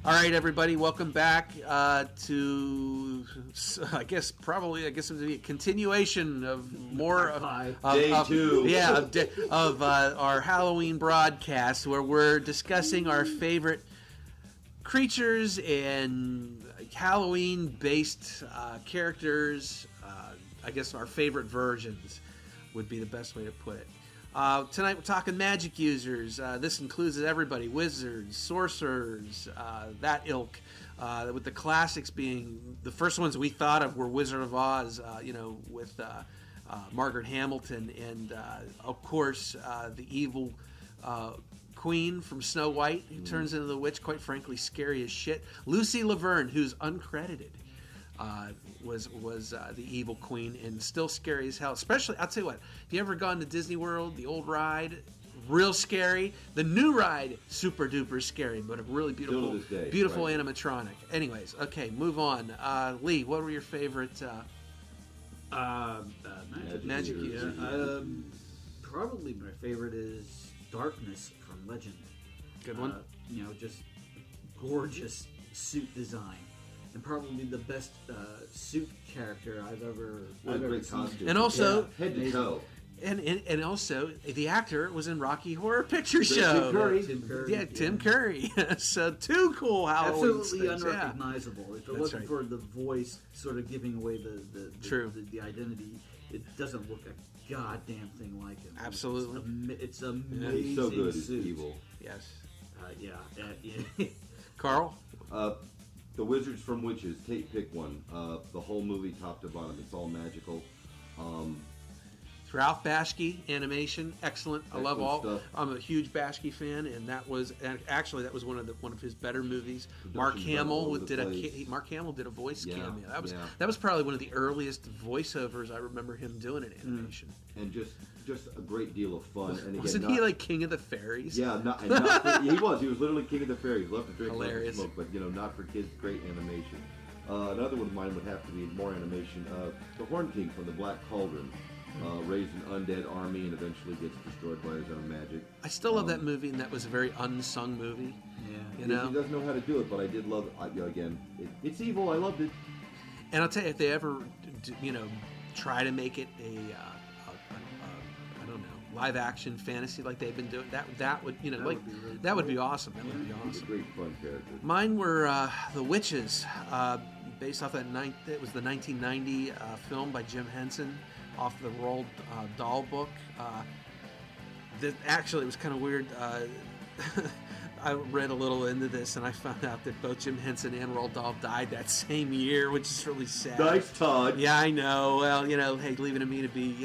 All right, everybody, welcome back to, I guess it would be a continuation of more of day two. Yeah, of our Halloween broadcast, where we're discussing our favorite creatures and Halloween-based characters. I guess our favorite versions would be the best way to put it. Tonight we're talking magic users. This includes everybody: wizards, sorcerers, that ilk. With the classics being the first ones we thought of were Wizard of Oz, with Margaret Hamilton, and of course the evil queen from Snow White, who turns into the witch. Quite frankly, scary as shit. Lucy Laverne, who's uncredited. Was the evil queen, and still scary as hell. Especially, I'll tell you what, if you ever gone to Disney World, the old ride, real scary. The new ride, super duper scary, but a really beautiful right? Animatronic. Anyways, okay, move on. Lee, what were your favorite magic users? Probably my favorite is Darkness from Legend. Good one. Just gorgeous suit design. And probably the best suit character I've ever seen. And also, head to toe. And also, the actor was in Rocky Horror Picture Show. Tim Curry. Yeah, Tim Curry. So, two cool Halloween absolutely things. Unrecognizable. Yeah. If it wasn't for the voice sort of giving away the identity, it doesn't look a goddamn thing like him. Absolutely. It's amazing. Yeah, he's so good. Suit. It's evil. Yes. Yeah. Carl? The Wizards from Witches. Pick one. The whole movie, top to bottom, it's all magical. Ralph Bakshi animation, excellent. I love all. Stuff. I'm a huge Bakshi fan, and that was one of his better movies. Mark Hamill did a voice cameo. That was probably one of the earliest voiceovers I remember him doing in animation. And just a great deal of fun. And again, wasn't he like King of the Fairies? Yeah, he was. He was literally King of the Fairies. Loved to drink, loved to smoke, but not for kids. Great animation. Another one of mine would have to be more animation. The Horn King from the Black Cauldron. Raised an undead army and eventually gets destroyed by his own magic. I still love that movie, and that was a very unsung movie. Yeah, he doesn't know how to do it, but I did love it. Again, it's evil. I loved it. And I'll tell you, if they ever, try to make it a I don't know, live action fantasy like they've been doing, that would be awesome. That would be awesome. He's a great fun character. Mine were the Witches, based off that it was the 1990 film by Jim Henson. Off the Roald Dahl book. Actually, it was kind of weird. I read a little into this, and I found out that both Jim Henson and Roald Dahl died that same year, which is really sad. Nice, Todd. Yeah, I know. Well, hey, leaving it to me to be,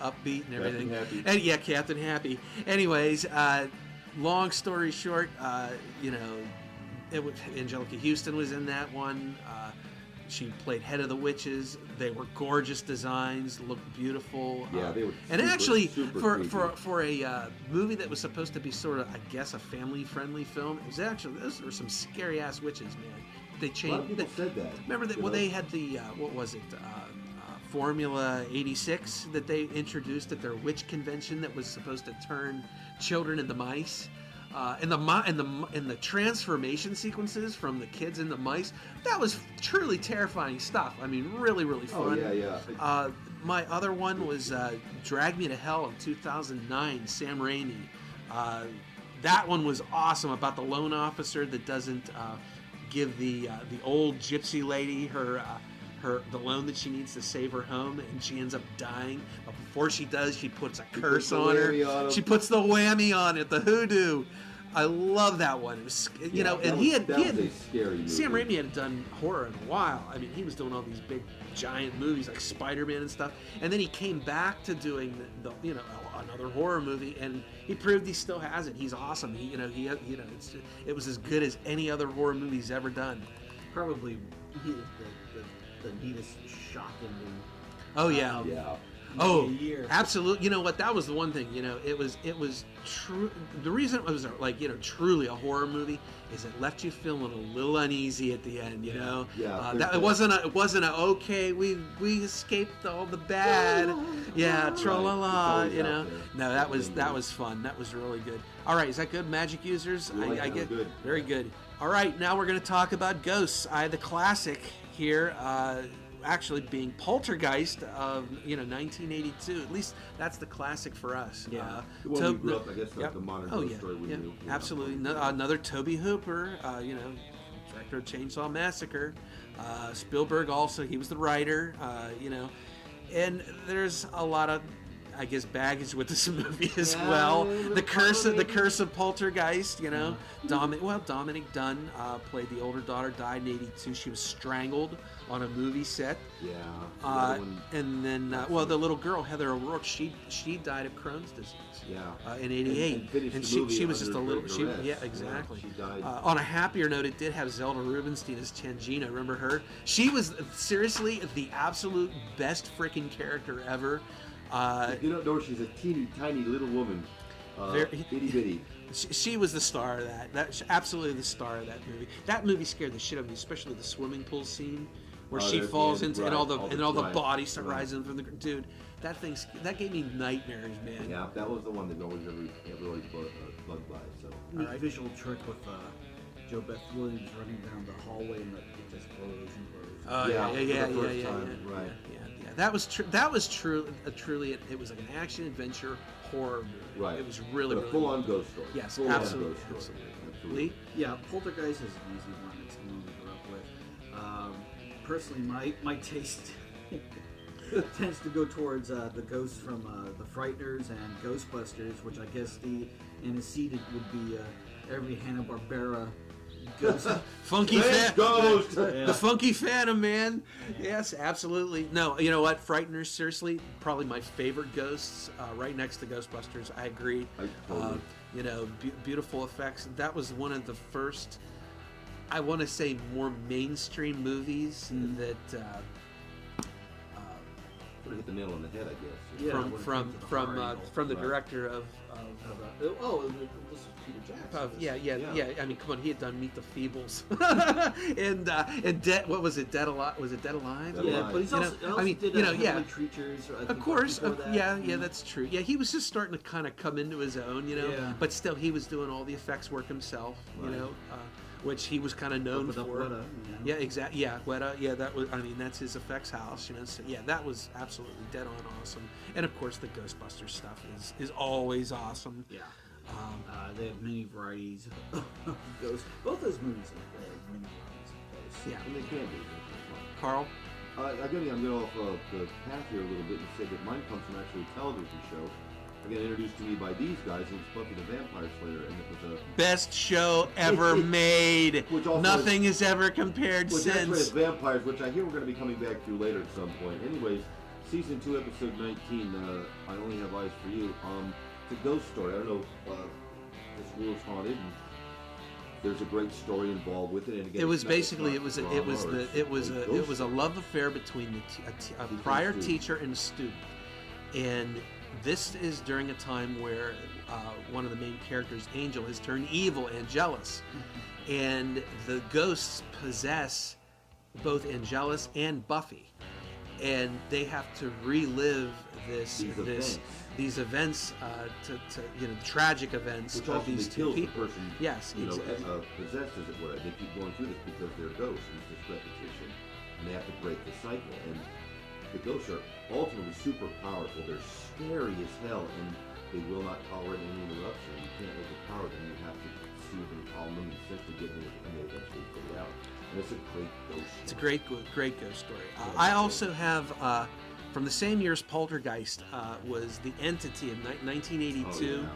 upbeat and everything. Captain Happy. And yeah, Captain Happy. Anyways, long story short, Angelica Houston was in that one. She played head of the witches. They were gorgeous designs, looked beautiful. Yeah, they were. And actually, super for a movie that was supposed to be sort of, I guess, a family-friendly film, those were some scary ass witches, man. They changed. A lot of people said that. Remember that? Well, they had the what was it? Formula 86 that they introduced at their witch convention that was supposed to turn children into mice. And the transformation sequences from the kids into mice, that was truly terrifying stuff. I mean, really, really fun. Oh, yeah. My other one was Drag Me to Hell in 2009, Sam Raimi. That one was awesome, about the loan officer that doesn't give the old gypsy lady the loan that she needs to save her home, and she ends up dying. But before she does, she puts a curse on her. She puts the whammy on it, the hoodoo. I love that one. It was, and he had a scary movie. Sam Raimi had done horror in a while. I mean, he was doing all these big, giant movies like Spider-Man and stuff, and then he came back to doing another horror movie, and he proved he still has it. He's awesome. It was as good as any other horror movie he's ever done. Probably the neatest shot in the. Oh yeah. Yeah. Oh, absolutely. You know what? That was the one thing. It was true. The reason it was truly a horror movie is it left you feeling a little uneasy at the end. Yeah. It wasn't a okay. We escaped all the bad. Yeah, tra-la-la. No, that was fun. That was really good. All right, is that good? Magic users. I get good. Very good. All right, now we're going to talk about ghosts. The classic here, actually being Poltergeist of 1982. At least that's the classic for us. Yeah. The one we grew up, I guess, the modern ghost story we knew. Yeah, absolutely. Another Tobe Hooper, director of Chainsaw Massacre. Spielberg also, he was the writer, and there's a lot of, I guess, baggage with this movie as well. The curse of Poltergeist, Dominic Dunn played the older daughter, died in '82. She was strangled on a movie set. Yeah. And then, the little girl, Heather O'Rourke, she died of Crohn's disease. Yeah. In '88, and she was just a little. Exactly. Yeah, she died. On a happier note, it did have Zelda Rubinstein as Tangina. Remember her? She was seriously the absolute best freaking character ever. You don't know she's a teeny tiny little woman, itty bitty. She was the star of that. Absolutely the star of that movie. That movie scared the shit out of me, especially the swimming pool scene where she falls into and all the bodies start rising from the dude. That gave me nightmares, man. Yeah, that was the one that always everybody bugged by. So neat visual trick with Joe Beth Williams running down the hallway and it just blows and blows. Oh yeah. Right. Yeah. That was truly it was like an action adventure horror movie. Right. It was really full-on ghost story. Yes, absolutely. Lee? Yeah, Poltergeist is an easy one. It's the one we grew up with. Personally, my taste tends to go towards the ghosts from the Frighteners and Ghostbusters, which I guess the antecedent would be every Hanna-Barbera ghost. Funky Ghost! The Funky Phantom, man. Yes, absolutely. No, you know what? Frighteners, seriously, probably my favorite ghosts, right next to Ghostbusters. I agree. Beautiful effects. That was one of the first, I want to say, more mainstream movies that... hit the nail on the head, I guess. Yeah, from the director of this was Peter Jackson. Yeah. I mean, come on, he had done Meet the Feebles, and what was it? Dead Alive? Was it Dead Alive? But he's also did Creatures. Of course, that's true. Yeah, he was just starting to kind of come into his own, Yeah. But still, he was doing all the effects work himself, which he was kind of known for. Weta, Yeah, exactly. Yeah, Weta. Yeah, that was. I mean, that's his effects house. So, yeah, that was absolutely dead on awesome. And of course, the Ghostbusters stuff is always awesome. Yeah. They have many varieties of ghosts. Both those movies have many varieties of ghosts. Yeah, and they can be. Carl. I'm going to get off the path here a little bit and say that mine comes from actually a television show. Again, introduced to me by these guys. It was Buffy the Vampire Slayer, and it was a best show ever made. Nothing has ever compared since. Which vampires, which I hear we're going to be coming back to later at some point. Anyways, season 2, episode 19. I Only Have Eyes for You. It's a ghost story. I don't know. This world's haunted. And there's a great story involved with it. And again, it was basically it was a love affair between a prior teacher and a student, and this is during a time where one of the main characters, Angel, has turned evil and jealous. And the ghosts possess both Angelus and Buffy. And they have to relive these events, tragic events of these two people. Yes, exactly. Possessed, as it were. They keep going through this because they're ghosts. It's just repetition. And they have to break the cycle. And the ghosts are ultimately super powerful. They're scary as hell, and they will not tolerate any interruption. You can't overpower them. You have to soothe them, calm them, and essentially get them, and they eventually fade out. And it's a great ghost story. It's a great ghost story. I also have, from the same year as Poltergeist, was The Entity of 1982.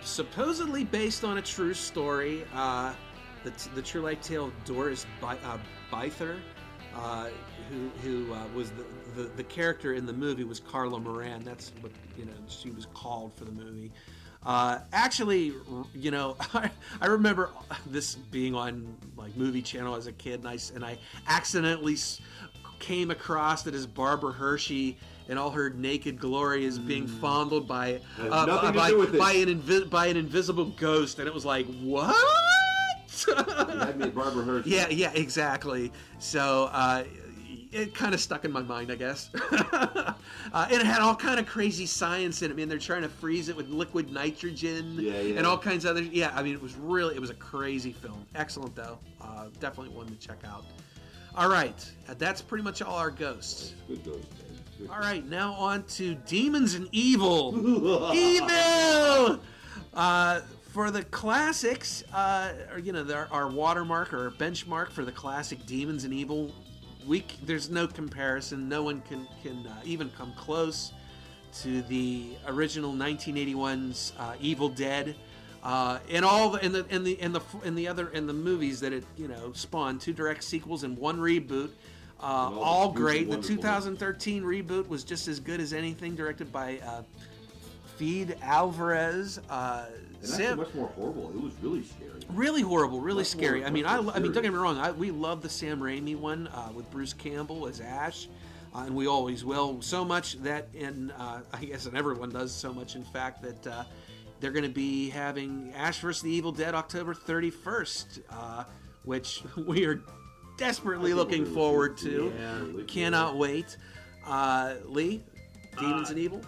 Supposedly based on a true story. The true life tale of Doris Byther. Who was the character in the movie was Carla Moran. That's what she was called for the movie. Actually, I remember this being on like Movie Channel as a kid, and I accidentally came across it as Barbara Hershey in all her naked glory is being fondled by an invisible ghost, and it was like, what? You had me at Barbara Hershey. Yeah, exactly. So, it kind of stuck in my mind, I guess. And it had all kind of crazy science in it. I mean, they're trying to freeze it with liquid nitrogen and all kinds of other. Yeah, I mean, it was a crazy film. Excellent though. Definitely one to check out. All right, that's pretty much all our ghosts. Good ghost. All right, now on to Demons and Evil. Evil! For the classics, our watermark or benchmark for the classic Demons and Evil, there's no comparison. No one can even come close to the original 1981's Evil Dead. And all the movies that it spawned, 2 direct sequels and 1 reboot. All great. The 2013 reboot was just as good as anything, directed by Fede Alvarez. And actually much more horrible. It was really scary. Really horrible, really scary. I mean, don't get me wrong. We love the Sam Raimi one with Bruce Campbell as Ash, and we always will. So much that, I guess, and everyone does so much, in fact, that they're going to be having Ash vs. the Evil Dead October 31st, which we are desperately looking forward to. Yeah, Cannot wait. Lee, Demons and Evil?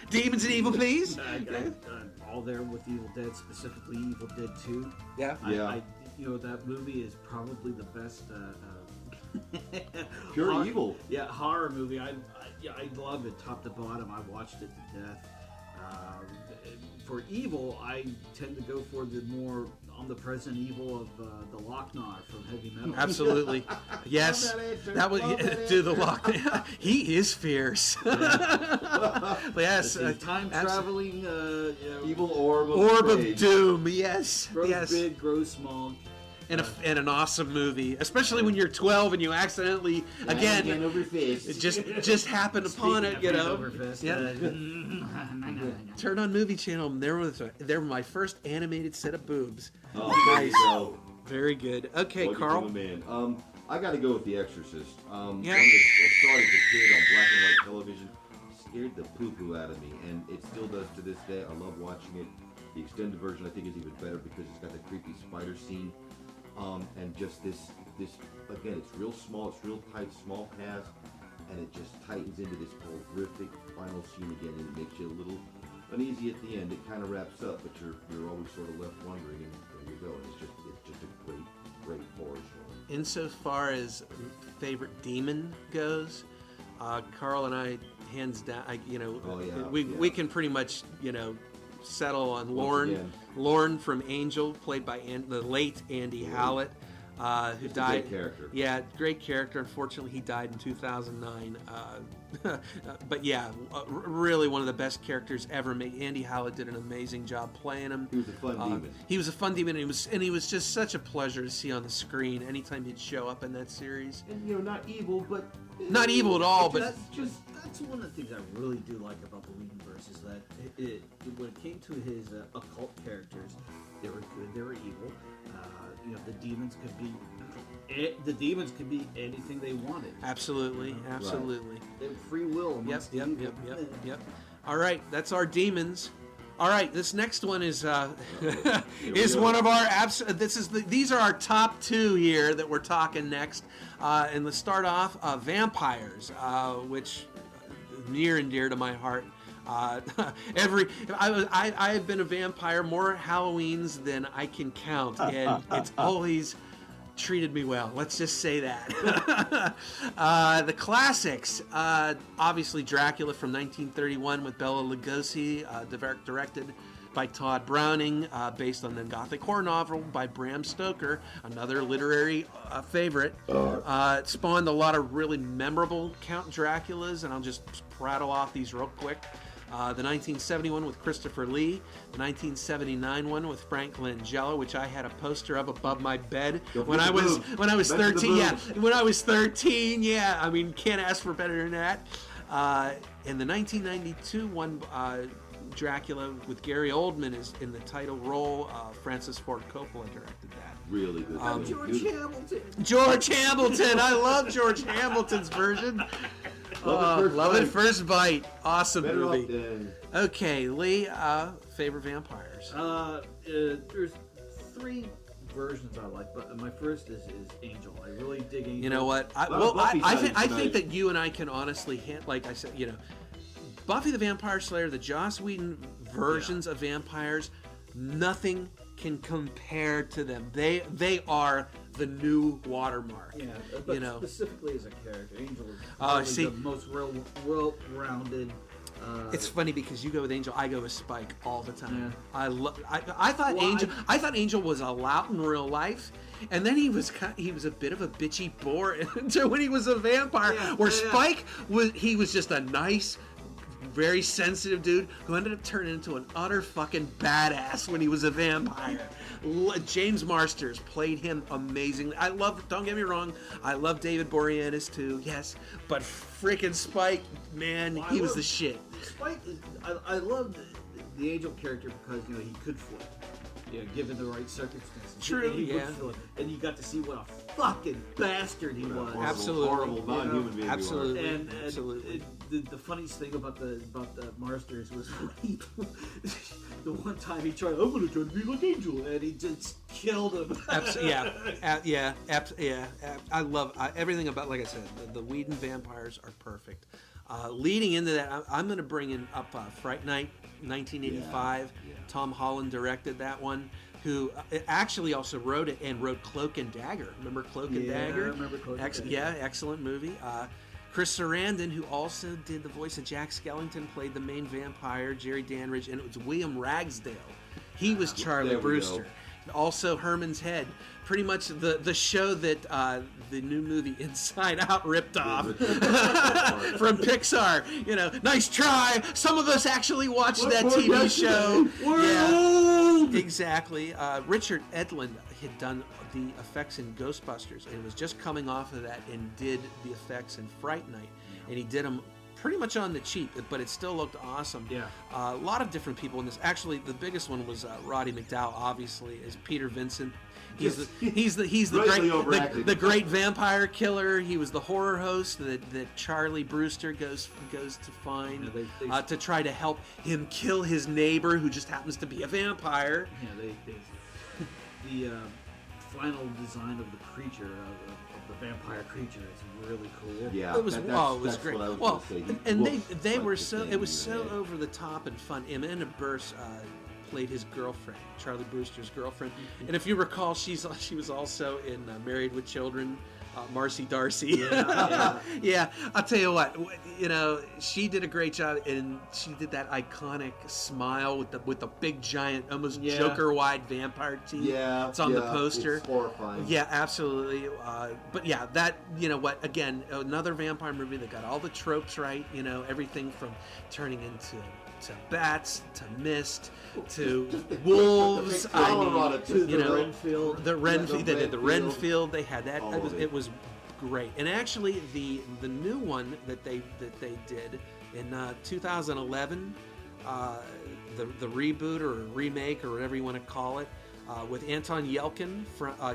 Demons and Evil, please? I'm all there with Evil Dead, specifically Evil Dead 2. Yeah. That movie is probably the best pure evil. Yeah, horror movie. I love it top to bottom. I watched it to death. For evil, I tend to go for the more omnipresent evil of the Lochnar from Heavy Metal. Absolutely. Yes. That was do the Lochnar. He is fierce. Yes. Time traveling evil orb of doom. Yes. Grows big, grows small. And an awesome movie, especially when you're 12 and you accidentally just happened upon it, Yeah. Turn on Movie Channel. They were my first animated set of boobs. Oh, nice. Very good. Okay, Carl. I got to go with The Exorcist. One Yeah. that started as a kid on black and white television, scared the poo-poo out of me, and it still does to this day. I love watching it. The extended version I think is even better because it's got the creepy spider scene. And just this again, it's real small, it's real tight, small cast, and it just tightens into this horrific final scene again, and it makes you a little uneasy at the end. It kind of wraps up, but you're always sort of left wondering, and there you go. And it's just a great horror show. Insofar as favorite demon goes, Carl and I, hands down, we can pretty much settle on Lorne from Angel, played by the late Andy Hallett, who died. Great character. Yeah, great character. Unfortunately, he died in 2009. But yeah, really one of the best characters ever made. Andy Hallett did an amazing job playing him. He was a fun demon. He was a fun demon, and he was just such a pleasure to see on the screen anytime he'd show up in that series. And not evil, but not evil at all. But that's one of the things I really do like about the Whedonverse is that when it came to his occult characters, they were good, they were evil. The demons could be anything they wanted. Absolutely. Right. They have free will. Yep. All right, that's our demons. All right, this next one is one of our these are our top 2 here that we're talking next. And let's start off vampires, which near and dear to my heart. I have been a vampire more Halloweens than I can count, and it's always treated me well. Let's just say that. The classics, obviously Dracula from 1931 with Bela Lugosi, directed by Todd Browning, based on the Gothic horror novel by Bram Stoker, another literary favorite. It spawned a lot of really memorable Count Draculas, and I'll just prattle off these real quick. The 1971 with Christopher Lee, the 1979 one with Frank Langella, which I had a poster of above my bed when I was 13. Yeah, when I was 13. Yeah, I mean, can't ask for better than that. And the 1992 one, Dracula with Gary Oldman is in the title role. Francis Ford Coppola directed that. Really good. George Hamilton. George Hamilton. I love George Hamilton's version. Love at First Bite. Awesome movie. Okay, Lee, favorite vampires? There's 3 versions I like, but my first is Angel. I really dig Angel. You know what? I think that you and I can honestly hint, like I said, Buffy the Vampire Slayer, the Joss Whedon versions of vampires, nothing can compare to them. They are the new watermark. Yeah, but specifically as a character, Angel is the most well-rounded. It's funny because you go with Angel, I go with Spike all the time. Yeah. I thought Angel was a lout in real life, and then he was a bit of a bitchy bore until when he was a vampire. Spike was just a nice, very sensitive dude who ended up turning into an utter fucking badass when he was a vampire. James Marsters played him amazingly. Don't get me wrong, I love David Boreanaz too, yes, but freaking Spike, man, he was the shit. Spike, I love the Angel character because, he could flip. Given the right circumstances. True, and you got to see what a fucking bastard he was. Absolutely. Horrible, non-human being. Absolutely. And absolutely. The funniest thing about the Marsters was when the one time he tried, I'm going to try to be like Angel, and he just killed him. I love everything about, like I said, the Whedon vampires are perfect. Leading into that, I'm going to bring in up Fright Night, 1985. Yeah. Tom Holland directed that one, who actually also wrote it and wrote Cloak and Dagger. Remember Cloak and Dagger? I remember Cloak and Dagger. Yeah, excellent movie. Chris Sarandon, who also did the voice of Jack Skellington, played the main vampire, Jerry Danridge, and it was William Ragsdale. He was Charlie Brewster. Also Herman's Head. Pretty much the show that the new movie Inside Out ripped off from Pixar. Nice try. Some of us actually watched that TV show. Yeah, exactly. Richard Edlund had done the effects in Ghostbusters and was just coming off of that and did the effects in Fright Night. And he did them pretty much on the cheap, but it still looked awesome. Yeah. A lot of different people in this. Actually, the biggest one was Roddy McDowall, obviously, as Peter Vincent. He's the great vampire killer. He was the horror host that Charlie Brewster goes to find to try to help him kill his neighbor who just happens to be a vampire. The final design of the creature of the vampire creature is really cool. Yeah, it was great. They were so it was so over the top and fun. Amanda Burse played his girlfriend, Charlie Brewster's girlfriend, and if you recall, she was also in Married with Children. Marcy Darcy. Yeah. I'll tell you what, she did a great job, and she did that iconic smile with the big giant, almost Joker-wide vampire teeth. Yeah, it's on the poster. It's horrifying. Yeah, absolutely. But yeah, that again, another vampire movie that got all the tropes right. Everything from turning into bats, to mist, to wolves. The Renfield. The Renfield. They did the Renfield. They had that. It was great. And actually, the new one that they did in 2011, the reboot or remake or whatever you want to call it, with Anton Yelchin.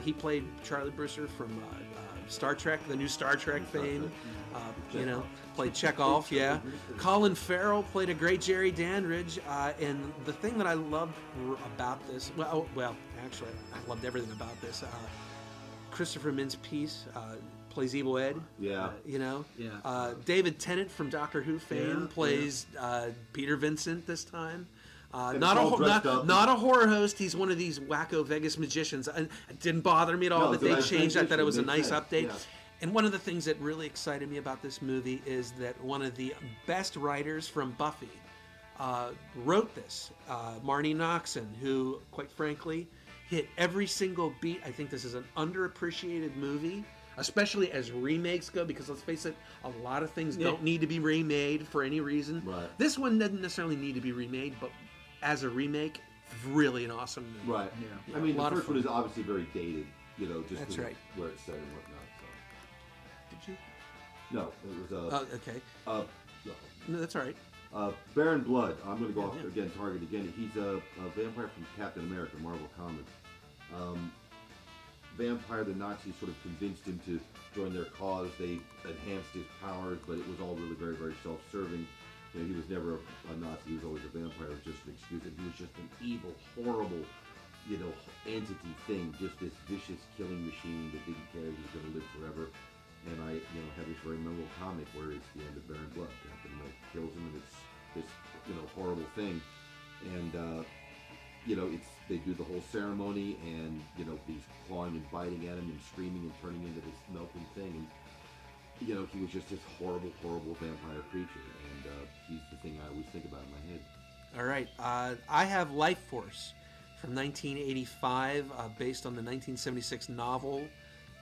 He played Charlie Brewster from Star Trek, the new Star Trek fame. Played Chekhov, yeah. Colin Farrell played a great Jerry Danridge, and the thing that I loved about this, actually, I loved everything about this. Christopher Mintz-Piece plays Evil Ed. Yeah. David Tennant from Doctor Who fame plays Peter Vincent this time. Not a horror host. He's one of these wacko Vegas magicians. And it didn't bother me at all that they changed. I thought it was a nice update. Yeah. And one of the things that really excited me about this movie is that one of the best writers from Buffy wrote this, Marnie Noxon, who, quite frankly, hit every single beat. I think this is an underappreciated movie, especially as remakes go, because let's face it, a lot of things don't need to be remade for any reason. Right. This one doesn't necessarily need to be remade, but as a remake, really an awesome movie. Right. Yeah. I mean, the first one is obviously very dated, just that's right. Where it's set and whatnot. Did you? No, it was okay. No, that's all right. Baron Blood. I'm going to go off again. Target again. He's a vampire from Captain America, Marvel Comics. Vampire. The Nazis sort of convinced him to join their cause. They enhanced his powers, but it was all really very, very self-serving. He was never a Nazi. He was always a vampire. It was just an excuse. And he was just an evil, horrible, entity thing, just this vicious killing machine that didn't care he was going to live forever. And I, have this very memorable comic where it's the end of Baron Blood. Captain kills him, and it's this, horrible thing. And, they do the whole ceremony, and, he's clawing and biting at him and screaming and turning into this melting thing. And, he was just this horrible, horrible vampire creature. And he's the thing I always think about in my head. All right. I have Life Force from 1985, based on the 1976 novel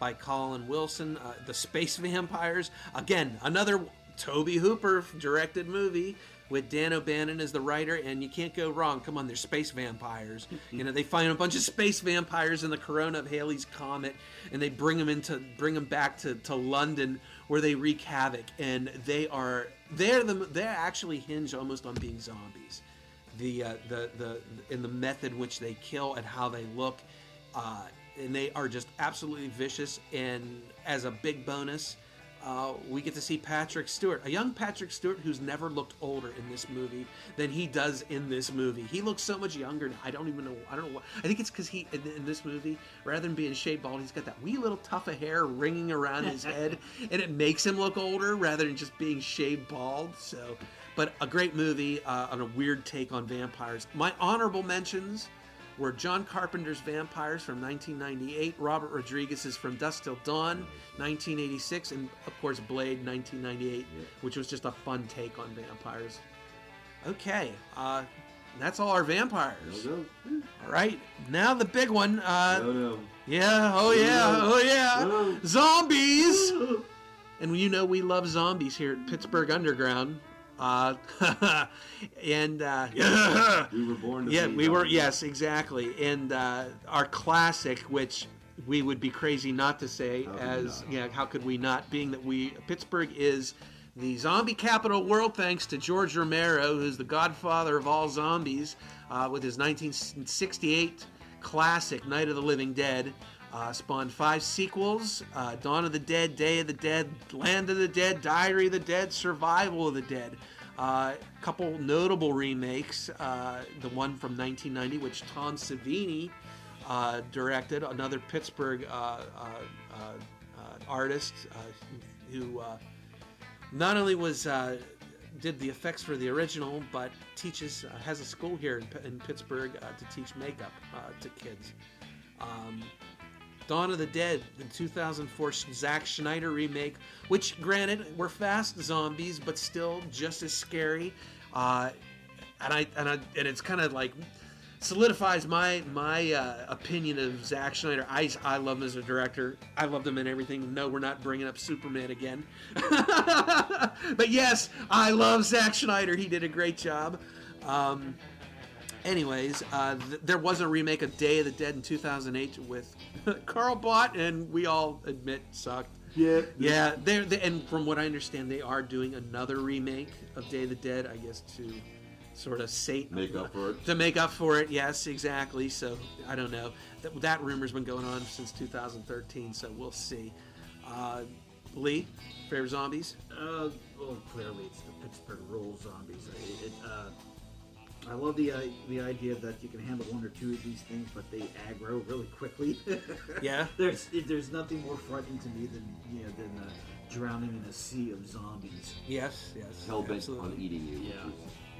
by Colin Wilson, The Space Vampires. Again, another Tobe Hooper directed movie with Dan O'Bannon as the writer, and you can't go wrong. Come on, they're space vampires. They find a bunch of space vampires in the corona of Halley's Comet, and they bring them back to London, where they wreak havoc. And they're actually hinge almost on being zombies. In the method in which they kill and how they look, and they are just absolutely vicious. And as a big bonus, we get to see Patrick Stewart, a young Patrick Stewart who's never looked older in this movie than he does in this movie. He looks so much younger. I don't know why. I think it's because in this movie, rather than being shaved bald, he's got that wee little tuft of hair ringing around his head, and it makes him look older rather than just being shaved bald. So, but a great movie on a weird take on vampires. My honorable mentions were John Carpenter's Vampires from 1998, Robert Rodriguez's From Dusk Till Dawn, 1986, and of course Blade, 1998, which was just a fun take on vampires. Okay, that's all our vampires. All right, now the big one. Yeah, oh yeah. Zombies! And we love zombies here at Pittsburgh Underground. And we were born to yes, exactly. And our classic, which we would be crazy not to say, how could we not, being that Pittsburgh is the zombie capital of the world, thanks to George Romero, who's the godfather of all zombies, with his 1968 classic Night of the Living Dead. Spawned 5 sequels: Dawn of the Dead, Day of the Dead, Land of the Dead, Diary of the Dead, Survival of the Dead. Couple notable remakes. The one from 1990, which Tom Savini directed, another Pittsburgh artist who not only did the effects for the original, but has a school here in Pittsburgh to teach makeup to kids. Dawn of the Dead, the 2004 Zack Snyder remake, which, granted, were fast zombies, but still just as scary. And it's kind of like solidifies my opinion of Zack Snyder. I love him as a director. I loved him in everything. No, we're not bringing up Superman again. But yes, I love Zack Snyder. He did a great job. Anyways, there was a remake of Day of the Dead in 2008 with Carl Bott, and we all admit sucked. Yeah. And from what I understand, they are doing another remake of Day of the Dead, I guess, to sort of make up for it. To make up for it, yes, exactly. So I don't know. That rumor's been going on since 2013, so we'll see. Lee, favorite zombies? Well, clearly it's the Pittsburgh Rules zombies. I love the idea that you can handle one or two of these things, but they aggro really quickly. Yeah. There's nothing more frightening to me than drowning in a sea of zombies. Yes. Hell-bent on eating you. Yeah.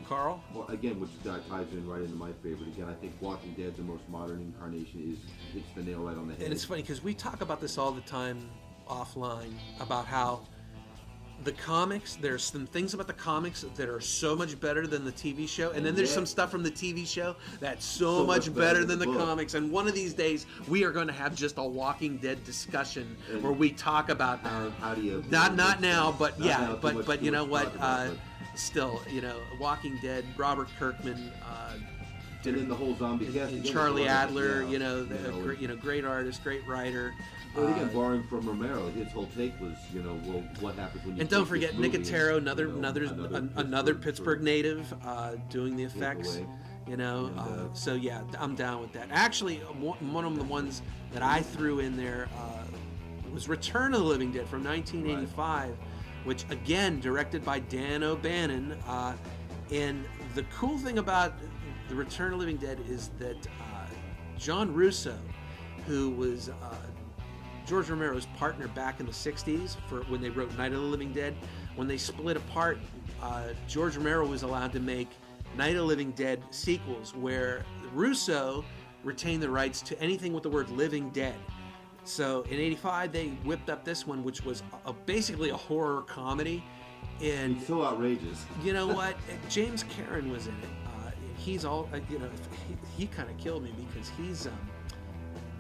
Carl? Well, again, which ties in right into my favorite. Again, I think Walking Dead, the most modern incarnation, hits the nail right on the head. And it's funny because we talk about this all the time offline about how the comics, there's some things about the comics that are so much better than the TV show, and then there's some stuff from the TV show that's so much better than the comics. And one of these days, we are going to have just a Walking Dead discussion where we talk about how do you not now, but but you know what? Still, Walking Dead, Robert Kirkman. And then the whole zombie cast. Charlie Adler, great artist, great writer. Well, again, borrowing from Romero, his whole take was, what happens when you. And don't forget Nicotero, another Pittsburgh native, doing the effects. So yeah, I'm down with that. Actually, one of the ones that I threw in there was Return of the Living Dead from 1985, which again directed by Dan O'Bannon. And the cool thing about the Return of the Living Dead is that John Russo, who was George Romero's partner back in the 60s for when they wrote Night of the Living Dead. When they split apart, George Romero was allowed to make Night of the Living Dead sequels where Russo retained the rights to anything with the word living dead. So in 85, they whipped up this one, which was basically a horror comedy. And it's so outrageous. You know what? James Caron was in it. He's all, he kind of killed me because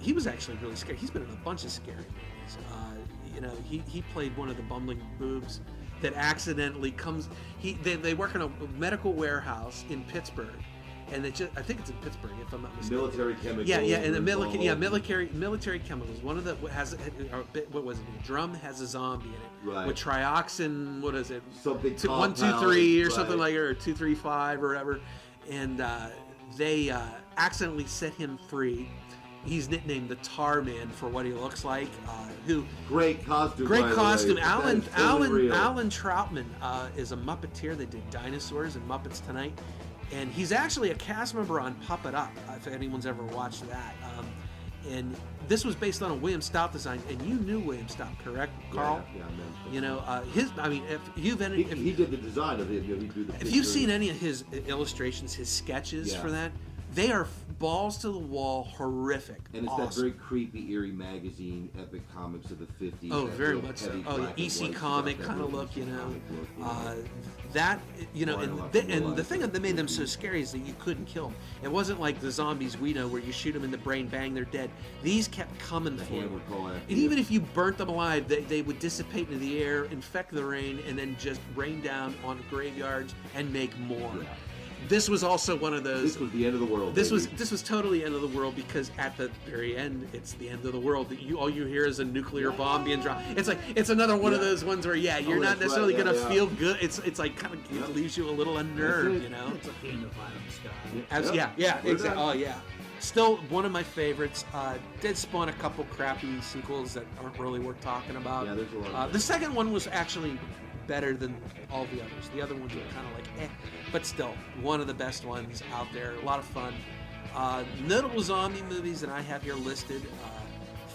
he was actually really scary. He's been in a bunch of scary movies. He played one of the bumbling boobs that accidentally comes. They work in a medical warehouse in Pittsburgh, and I think it's in Pittsburgh if I'm not mistaken. Military chemicals. Yeah, and the military chemicals. One of the has what was it? A drum has a zombie in it. Right. With trioxin, what is it? Something 1, 2, 3 or something like it, or 2, 3, 5 or whatever, and they accidentally set him free. He's nicknamed the Tar Man for what he looks like. Great costume. Alan totally Alan Troutman is a Muppeteer that did Dinosaurs and Muppets Tonight, and he's actually a cast member on Puppet Up. If anyone's ever watched that, and this was based on a William Stout design, and you knew William Stout, correct, Carl? Yeah, man. You know, he did the design of it. He drew the if you've seen any of his illustrations, his sketches for that, they are balls to the wall, horrific. And it's awesome. that very creepy, eerie magazine, Epic Comics of the 50s. Oh, very much so. Oh, yeah, EC comic kind of look, and the thing that made them so scary is that you couldn't kill them. It wasn't like the zombies we know where you shoot them in the brain, bang, they're dead. These kept coming for you. And even if you burnt them alive, they would dissipate into the air, infect the rain, and then just rain down on graveyards and make more. Yeah. This was also one of those. This was the end of the world. This was totally end of the world because at the very end, it's the end of the world. All you hear is a nuclear bomb being dropped. It's another one of those ones where you're not necessarily gonna feel good. It's like kind of it leaves you a little unnerved, you know. It's a pain to fly in the sky. Exactly. Oh yeah. Still one of my favorites. Did spawn a couple crappy sequels that aren't really worth talking about. Yeah, there's a lot. The second one was actually better than all the others. The other ones were kind of like but still one of the best ones out there. A lot of fun. Notable zombie movies that I have here listed: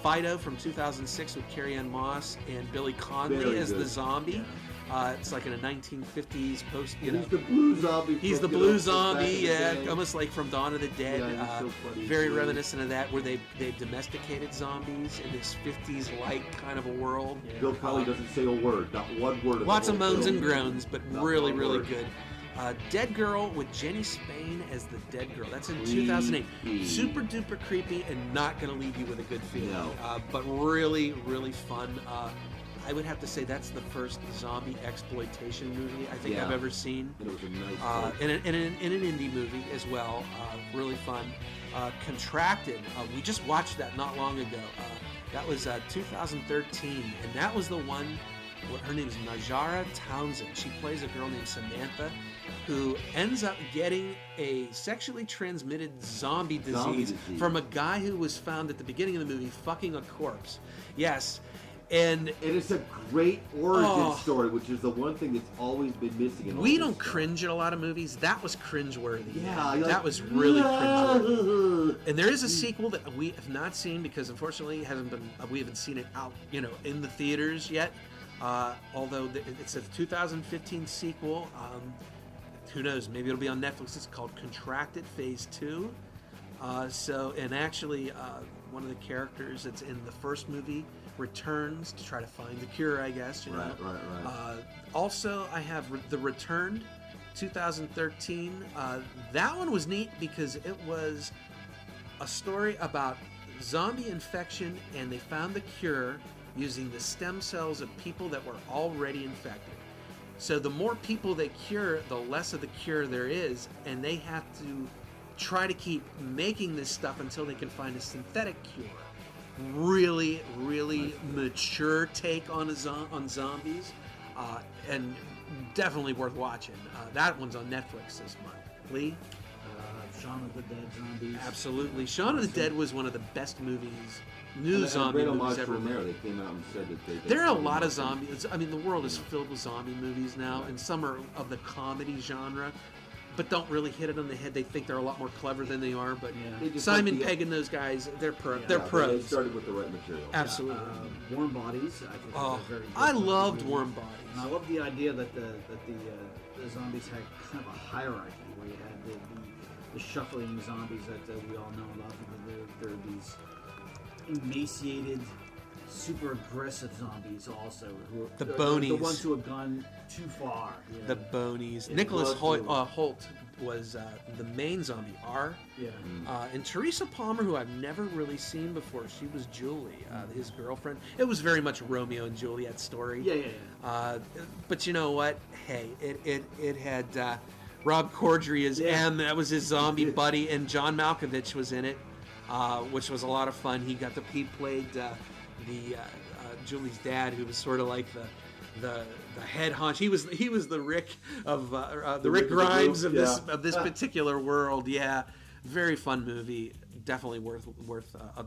Fido from 2006 with Carrie-Anne Moss and Billy Connolly as the zombie. It's like in a 1950s post. He's the blue zombie. He's the blue zombie, almost like from Dawn of the Dead. Yeah, so funny. Very reminiscent of that, where they domesticated zombies in this 50s-like kind of a world. Yeah. Bill Connolly doesn't say a word, not one word. Lots of moans and groans, but really good. Dead Girl with Jenny Spain as the Dead Girl. That's in 2008. Super duper creepy and not going to leave you with a good feeling. No. But really fun. I would have to say that's the first zombie exploitation movie I think I've ever seen. And it was a nice in an indie movie as well. Really fun. Contracted. We just watched that not long ago. That was 2013, and that was the one. Her name is Najara Townsend. She plays a girl named Samantha who ends up getting a sexually transmitted zombie disease from a guy who was found at the beginning of the movie fucking a corpse. Yes. And it's a great origin story, which is the one thing that's always been missing in all we don't stuff. cringe at a lot of movies. That was cringeworthy. Yeah, that was really cringeworthy. And there is a sequel that we have not seen because unfortunately we haven't seen it out, in the theaters yet. Although it's a 2015 sequel. Who knows? Maybe it'll be on Netflix. It's called Contracted Phase 2. Actually, one of the characters that's in the first movie returns to try to find the cure, I guess. Right. Also, I have The Returned, 2013. That one was neat because it was a story about zombie infection, and they found the cure using the stem cells of people that were already infected. So the more people they cure, the less of the cure there is, and they have to try to keep making this stuff until they can find a synthetic cure. Really mature take on zombies, and definitely worth watching. That one's on Netflix this month. Lee? Shaun of the Dead zombies. Absolutely. Shaun of the Dead was one of the best movies, zombie movies ever made. They came out and said that there are a lot of zombies. I mean, the world is filled with zombie movies now, and some are of the comedy genre. but don't really hit it on the head. They think they're a lot more clever than they are. But Simon Pegg and those guys, they're pros. They started with the right material. Absolutely. Warm Bodies. I think very good. I loved Warm Bodies. And I love the idea that the zombies had kind of a hierarchy where you had the shuffling zombies that we all know about. They're these emaciated, super aggressive zombies also. The bonies. The ones who have gone too far. Yeah. The bonies. Nicholas Holt was the main zombie, R. Yeah. And Teresa Palmer, who I've never really seen before, she was Julie, his girlfriend. It was very much a Romeo and Juliet story. Yeah. But you know what? Hey, it had Rob Corddry as M. That was his zombie buddy, and John Malkovich was in it, which was a lot of fun. He played Julie's dad, who was sort of like the head honch. He was the Rick of the Rick Grimes of this particular world. Yeah, very fun movie. Definitely worth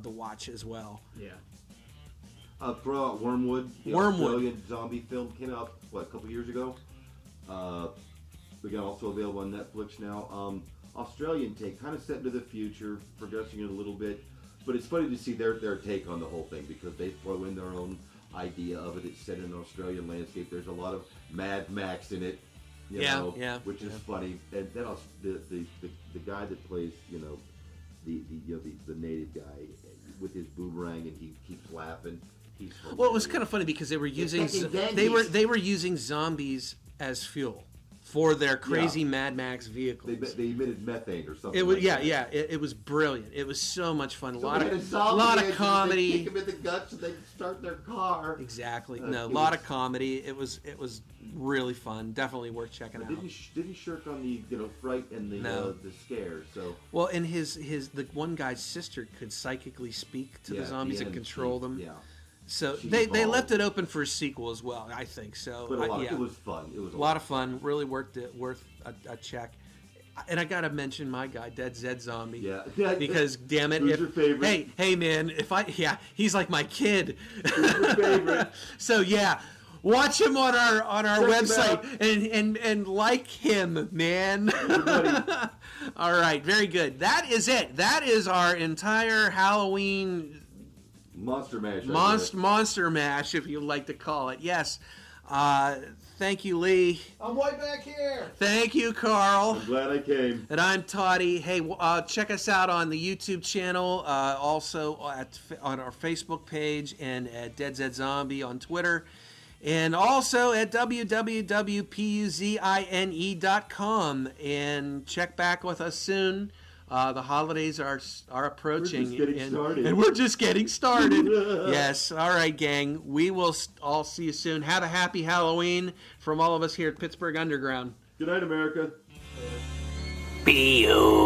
the watch as well. Yeah. Throw out Wormwood. The Australian zombie film came out a couple years ago. We got also available on Netflix now. Australian take, kind of set into the future, progressing it a little bit, but it's funny to see their take on the whole thing because they throw in their own idea of it. It's set in an Australian landscape. There's a lot of Mad Max in it, which is funny. And then the guy that plays the native guy with his boomerang and he keeps laughing. Well, it was kind of funny because they were using using zombies as fuel for their crazy Mad Max vehicles. They emitted methane or something. It was it was brilliant. It was so much fun. A lot of comedy. They kick them in the guts and they start their car. Exactly. A lot of comedy. It was really fun. Definitely worth checking out. Didn't shirk on the fright and the scare. So well, and the one guy's sister could psychically speak to the zombies and control them. Yeah. So they left it open for a sequel as well, I think. So but it was fun. It was a lot of fun. Really worth a check. And I gotta mention my guy, Dead Zed Zombie. Yeah. Because damn it, who's your favorite? Hey man, he's like my kid. Who's your favorite? So watch him on our website and like him, man. All right, very good. That is it. That is our entire Halloween Monster Mash. Monster Mash, if you'd like to call it. Yes. Thank you, Lee. I'm right back here. Thank you, Carl. I'm glad I came. And I'm Toddy. Hey, check us out on the YouTube channel, also on our Facebook page, and at Dead Zed Zombie on Twitter, and also at www.puzine.com. And check back with us soon. The holidays are approaching, and we're just getting started. Yes. All right, gang. We will all see you soon. Have a happy Halloween from all of us here at Pittsburgh Underground. Good night, America. Be you.